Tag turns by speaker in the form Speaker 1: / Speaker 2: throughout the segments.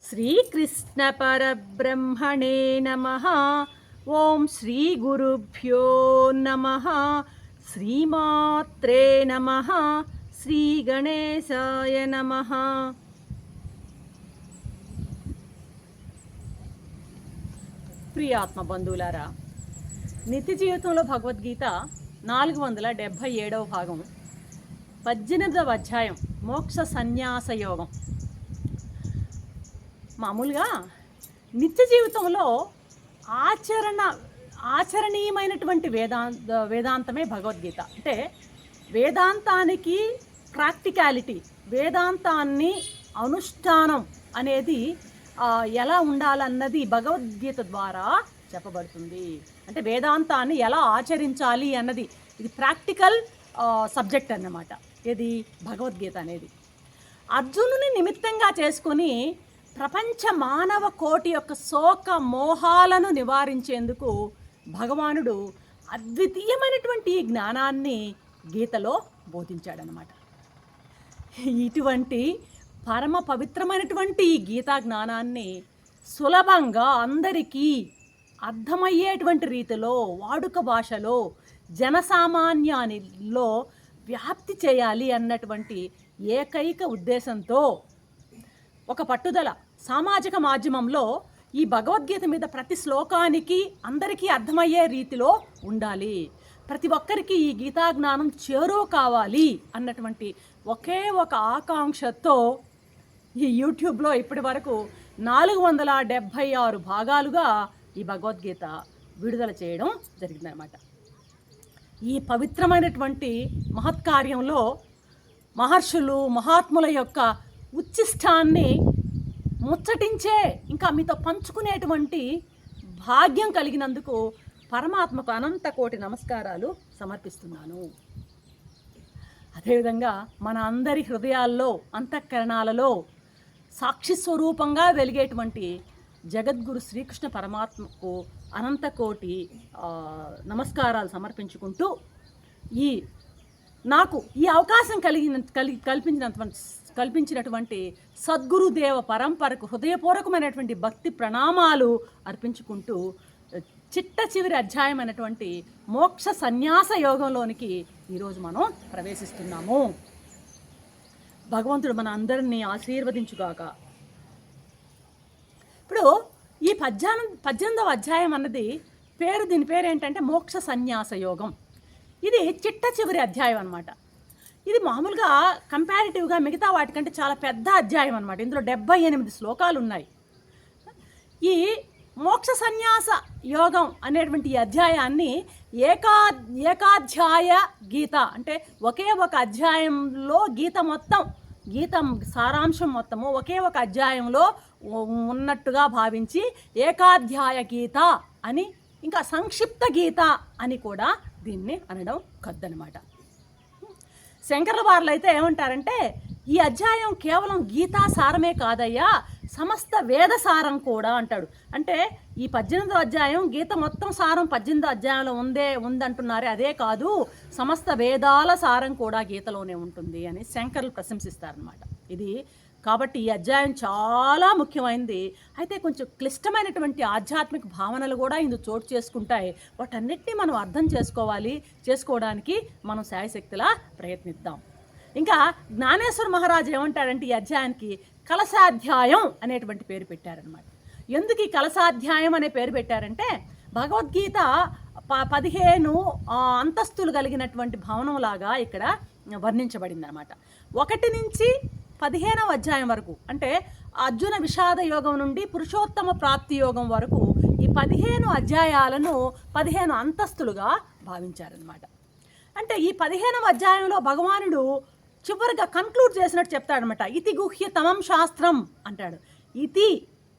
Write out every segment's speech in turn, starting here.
Speaker 1: శ్రీకృష్ణ పరబ్రహ్మణే నమః. ఓం శ్రీ గురుభ్యో నమః. శ్రీమాత్రే నమః. శ్రీ గణేశాయ నమః. ప్రియాత్మ బంధువులారా, నిత్య జీవితంలో భగవద్గీత 477వ భాగం 18వ అధ్యాయం మోక్ష సన్యాస యోగం. మామూలుగా నిత్య జీవితంలో ఆచరణీయమైనటువంటి వేదాంతమే భగవద్గీత. అంటే వేదాంతానికి ప్రాక్టికాలిటీ, వేదాంతాన్ని అనుష్ఠానం అనేది ఎలా ఉండాలన్నది భగవద్గీత ద్వారా చెప్పబడుతుంది. అంటే వేదాంతాన్ని ఎలా ఆచరించాలి అన్నది ఇది ప్రాక్టికల్ సబ్జెక్ట్ అన్నమాట. ఇది భగవద్గీత అనేది అర్జునుని నిమిత్తంగా చేసుకొని ప్రపంచ మానవ కోటి యొక్క శోక మోహాలను నివారించేందుకు భగవానుడు అద్వితీయమైనటువంటి జ్ఞానాన్ని గీతలో బోధించాడనమాట. ఇటువంటి పరమ పవిత్రమైనటువంటి ఈ గీతా జ్ఞానాన్ని సులభంగా అందరికీ అర్థమయ్యేటువంటి రీతిలో, వాడుక భాషలో, జనసామాన్యానిలో వ్యాప్తి చేయాలి అన్నటువంటి ఏకైక ఉద్దేశంతో ఒక పట్టుదల సామాజిక మాధ్యమంలో ఈ భగవద్గీత మీద ప్రతి శ్లోకానికి అందరికీ అర్థమయ్యే రీతిలో ఉండాలి, ప్రతి ఒక్కరికి ఈ గీతా జ్ఞానం చేరువ కావాలి అన్నటువంటి ఒకే ఒక ఆకాంక్షతో ఈ యూట్యూబ్లో ఇప్పటి వరకు 476 భాగాలుగా ఈ భగవద్గీత విడుదల చేయడం జరిగిందనమాట. ఈ పవిత్రమైనటువంటి మహత్కార్యంలో మహర్షులు, మహాత్ముల యొక్క ఉచ్చిష్టాన్ని ముచ్చటించే, ఇంకా మీతో పంచుకునేటువంటి భాగ్యం కలిగినందుకు పరమాత్మకు అనంత కోటి నమస్కారాలు సమర్పిస్తున్నాను. అదేవిధంగా మన అందరి హృదయాల్లో, అంతఃకరణాలలో సాక్షి స్వరూపంగా వెలిగేటువంటి జగద్గురు శ్రీకృష్ణ పరమాత్మకు అనంత కోటి నమస్కారాలు సమర్పించుకుంటూ నాకు ఈ అవకాశం కల్పించినటువంటి సద్గురుదేవ పరంపరకు హృదయపూర్వకమైనటువంటి భక్తి ప్రణామాలు అర్పించుకుంటూ చిట్ట చివరి అధ్యాయమైనటువంటి మోక్ష సన్యాస యోగంలోనికి ఈరోజు మనం ప్రవేశిస్తున్నాము. భగవంతుడు మన అందరినీ ఆశీర్వదించుగాక. ఇప్పుడు ఈ 18వ అధ్యాయం అన్నది దీని పేరు ఏంటంటే మోక్ష సన్యాస యోగం. ఇది చిట్ట చివరి అధ్యాయం అన్నమాట. ఇది మామూలుగా కంపారిటివ్గా మిగతా వాటికంటే చాలా పెద్ద అధ్యాయం అన్నమాట. ఇందులో 78 శ్లోకాలు ఉన్నాయి. ఈ మోక్ష సన్యాస యోగం అనేటువంటి ఈ అధ్యాయాన్ని ఏకాధ్యాయ గీత, అంటే ఒకే ఒక అధ్యాయంలో గీతం సారాంశం మొత్తము ఒకే ఒక అధ్యాయంలో ఉన్నట్టుగా భావించి ఏకాధ్యాయ గీత అని, ఇంకా సంక్షిప్త గీత అని కూడా దీన్ని అనడం కద్దనమాట. శంకర్ల వార్లు అయితే ఏమంటారంటే, ఈ అధ్యాయం కేవలం గీతా సారమే కాదయ్యా, సమస్త వేద సారం కూడా అంటాడు. అంటే ఈ 18వ అధ్యాయం గీత మొత్తం సారం 18వ అధ్యాయంలో ఉందంటున్నారే, అదే కాదు, సమస్త వేదాల సారం కూడా గీతలోనే ఉంటుంది అని శంకర్లు ప్రశంసిస్తారనమాట. ఇది కాబట్టి ఈ అధ్యాయం చాలా ముఖ్యమైనది. అయితే కొంచెం క్లిష్టమైనటువంటి ఆధ్యాత్మిక భావనలు కూడా ఇందులో చోటు చేసుకుంటాయి. వాటన్నిటినీ మనం అర్థం చేసుకోవడానికి మనం శాయశక్తిలా ప్రయత్నిద్దాం. ఇంకా జ్ఞానేశ్వర మహారాజు ఏమంటాడంటే, ఈ అధ్యాయానికి కలశాధ్యాయం అనేటువంటి పేరు పెట్టారనమాట. ఎందుకు ఈ కలశాధ్యాయం అనే పేరు పెట్టారంటే, భగవద్గీత 15 అంతస్తులు కలిగినటువంటి భవనంలాగా ఇక్కడ వర్ణించబడింది అనమాట. 1 నుంచి 15వ అధ్యాయం వరకు, అంటే అర్జున విషాద యోగం నుండి పురుషోత్తమ ప్రాప్తి యోగం వరకు ఈ 15 అధ్యాయాలను 15 అంతస్తులుగా భావించారనమాట. అంటే ఈ 15వ అధ్యాయంలో భగవానుడు చివరిగా కన్క్లూడ్ చేసినట్టు చెప్తాడనమాట. ఇతి గుహ్య తమం శాస్త్రం అంటాడు. ఇతి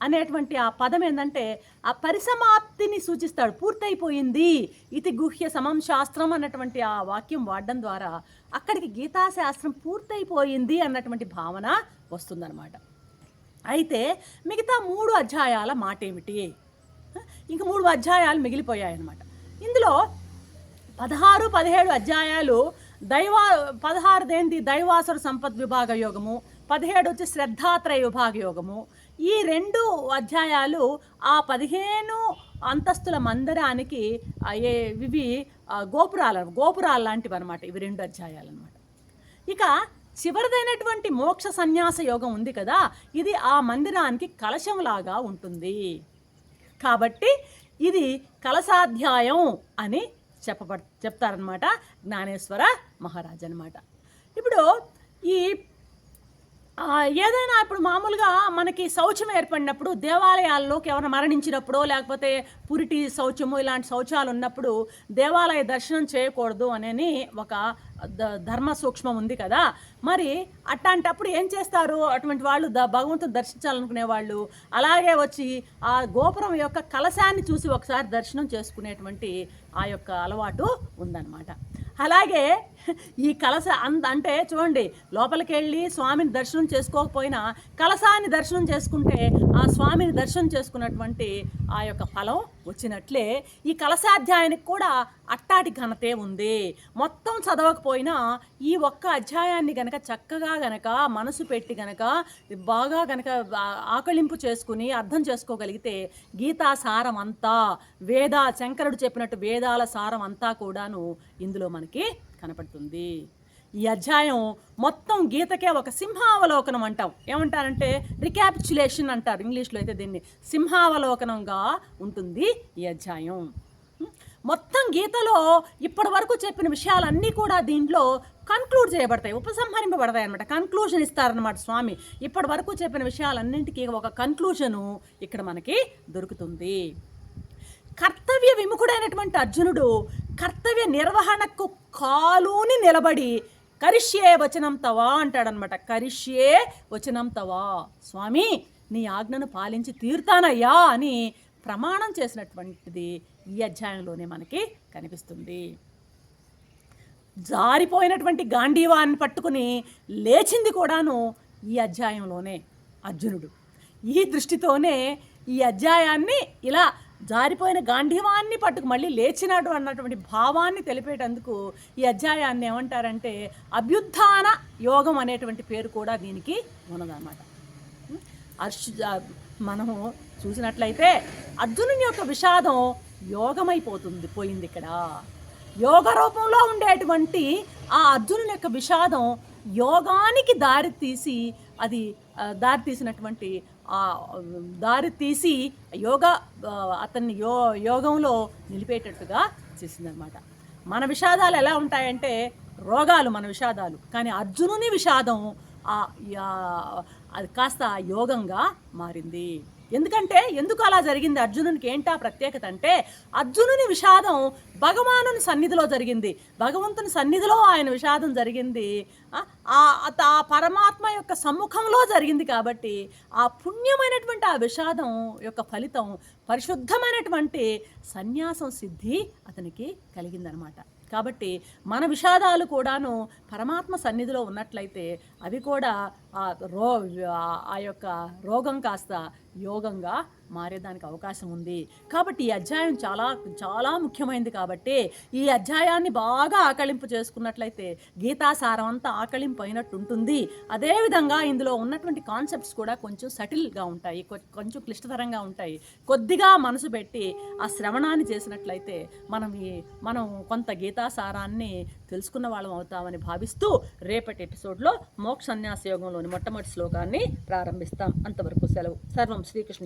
Speaker 1: అనేటువంటి ఆ పదం ఏంటంటే ఆ పరిసమాప్తిని సూచిస్తాడు, పూర్తయిపోయింది. ఇతి గుహ్య సమం శాస్త్రం అన్నటువంటి ఆ వాక్యం వాడడం ద్వారా అక్కడికి గీతాశాస్త్రం పూర్తయిపోయింది అన్నటువంటి భావన వస్తుందన్నమాట. అయితే మిగతా 3 అధ్యాయాల మాట ఏమిటి? ఇంక 3 అధ్యాయాలు మిగిలిపోయాయన్నమాట. ఇందులో 16, 17 అధ్యాయాలు 16 దైవాసుర సంపద్ విభాగ యోగము, 17 వచ్చి శ్రద్ధాత్రయ విభాగ యోగము, ఈ 2 అధ్యాయాలు ఆ 15 అంతస్తుల మందిరానికి ఇవి గోపురాలు లాంటివి అనమాట. ఇవి 2 అధ్యాయాలు అనమాట. ఇక చివరిదైనటువంటి మోక్ష సన్యాస యోగం ఉంది కదా, ఇది ఆ మందిరానికి కలశంలాగా ఉంటుంది. కాబట్టి ఇది కలశాధ్యాయం అని చెప్తారనమాట జ్ఞానేశ్వర మహారాజ్ అనమాట. ఇప్పుడు ఈ ఏదైనా ఇప్పుడు మామూలుగా మనకి శౌచం ఏర్పడినప్పుడు దేవాలయాల్లోకి ఎవరైనా మరణించినప్పుడు, లేకపోతే పురిటి శౌచము ఇలాంటి శౌచాలు ఉన్నప్పుడు దేవాలయ దర్శనం చేయకూడదు అని ఒక ధర్మ సూక్ష్మం ఉంది కదా. మరి అట్లాంటప్పుడు ఏం చేస్తారు అటువంటి వాళ్ళు, భగవంతుని దర్శించాలనుకునే వాళ్ళు అలాగే వచ్చి ఆ గోపురం యొక్క కలశాన్ని చూసి ఒకసారి దర్శనం చేసుకునేటువంటి ఆ యొక్క అలవాటు ఉందన్నమాట. అలాగే ఈ అంటే చూడండి, లోపలికి వెళ్ళి స్వామిని దర్శనం చేసుకోకపోయినా కలశాన్ని దర్శనం చేసుకుంటే ఆ స్వామిని దర్శనం చేసుకున్నటువంటి ఆ యొక్క ఫలం వచ్చినట్లే ఈ కలశాధ్యాయానికి కూడా అట్టాటి ఘనతే ఉంది. మొత్తం చదవకపోయినా ఈ ఒక్క అధ్యాయాన్ని గనక చక్కగా గనక మనసు పెట్టి గనక బాగా గనక ఆకళింపు చేసుకుని అర్థం చేసుకోగలిగితే గీతా సారం అంతా, శంకరుడు చెప్పినట్టు వేదాల సారం అంతా కూడాను ఇందులో మనకి కనపడుతుంది. ఈ అధ్యాయం మొత్తం గీతకే ఒక సింహావలోకనం అంటాం. ఏమంటారంటే రికాపిచులేషన్ అంటారు ఇంగ్లీష్లో, అయితే దీన్ని సింహావలోకనంగా ఉంటుంది ఈ అధ్యాయం. మొత్తం గీతలో ఇప్పటి వరకు చెప్పిన విషయాలన్నీ కూడా దీంట్లో కన్క్లూడ్ చేయబడతాయి, ఉపసంహరింపబడతాయి అనమాట. కన్క్లూజన్ ఇస్తారనమాట స్వామి. ఇప్పటి వరకు చెప్పిన విషయాలన్నింటికీ ఒక కన్క్లూజను ఇక్కడ మనకి దొరుకుతుంది. కర్తవ్య విముఖుడైనటువంటి అర్జునుడు కర్తవ్య నిర్వహణకు కాలుని నిలబడి కరిష్యే వచనం తవా అంటాడనమాట. కరిష్యే వచనం తవా, స్వామి నీ ఆజ్ఞను పాలించి తీరుతానయ్యా అని ప్రమాణం చేసినటువంటిది ఈ అధ్యాయంలోనే మనకి కనిపిస్తుంది. జారిపోయినటువంటి గాంధీవాన్ని పట్టుకుని లేచింది కూడాను ఈ అధ్యాయంలోనే అర్జునుడు. ఈ దృష్టితోనే ఈ అధ్యాయాన్ని ఇలా జారిపోయిన గాంధీవాన్ని పట్టుకు మళ్ళీ లేచినాడు అన్నటువంటి భావాన్ని తెలిపేటందుకు ఈ అధ్యాయాన్ని ఏమంటారంటే అభ్యుత్థాన యోగం అనేటువంటి పేరు కూడా దీనికి ఉన్నదన్నమాట. మనము చూసినట్లయితే అర్జునుని యొక్క విషాదం పోయింది ఇక్కడ. యోగ రూపంలో ఉండేటువంటి ఆ అర్జునుని యొక్క విషాదం యోగానికి దారితీసినటువంటి అతన్ని యోగంలో నిలిపేటట్టుగా చేసిందనమాట. మన విషాదాలు ఎలా ఉంటాయంటే రోగాలు మన విషాదాలు, కానీ అర్జునుని విషాదం అది కాస్త యోగంగా మారింది. ఎందుకు అలా జరిగింది, అర్జునునికి ఏంటా ప్రత్యేకత అంటే అర్జునుని విషాదం భగవానుని సన్నిధిలో జరిగింది, భగవంతుని సన్నిధిలో ఆయన విషాదం జరిగింది, ఆ పరమాత్మ యొక్క సమ్ముఖంలో జరిగింది. కాబట్టి ఆ పుణ్యమైనటువంటి ఆ విషాదం యొక్క ఫలితం పరిశుద్ధమైనటువంటి సన్యాసం సిద్ధి అతనికి కలిగిందనమాట. కాబట్టి మన విషాదాలు కూడాను పరమాత్మ సన్నిధిలో ఉన్నట్లయితే అవి కూడా ఆ యొక్క రోగం కాస్త యోగంగా మారేదానికి అవకాశం ఉంది. కాబట్టి ఈ అధ్యాయం చాలా చాలా ముఖ్యమైనది. కాబట్టి ఈ అధ్యాయాన్ని బాగా ఆకళింపు చేసుకున్నట్లయితే గీతాసారం అంతా ఆకళింపు అయినట్టు ఉంటుంది. అదేవిధంగా ఇందులో ఉన్నటువంటి కాన్సెప్ట్స్ కూడా కొంచెం సటిల్గా ఉంటాయి, కొంచెం క్లిష్టతరంగా ఉంటాయి. కొద్దిగా మనసు పెట్టి ఆ శ్రవణాన్ని చేసినట్లయితే మనం కొంత గీతాసారాన్ని తెలుసుకున్న వాళ్ళం అవుతామని భావిస్తూ రేపటి ఎపిసోడ్లో మోక్ష సన్యాస యోగంలోని మొట్టమొదటి శ్లోకాన్ని ప్రారంభిస్తాం. అంతవరకు సెలవు. సర్వం శ్రీకృష్ణ.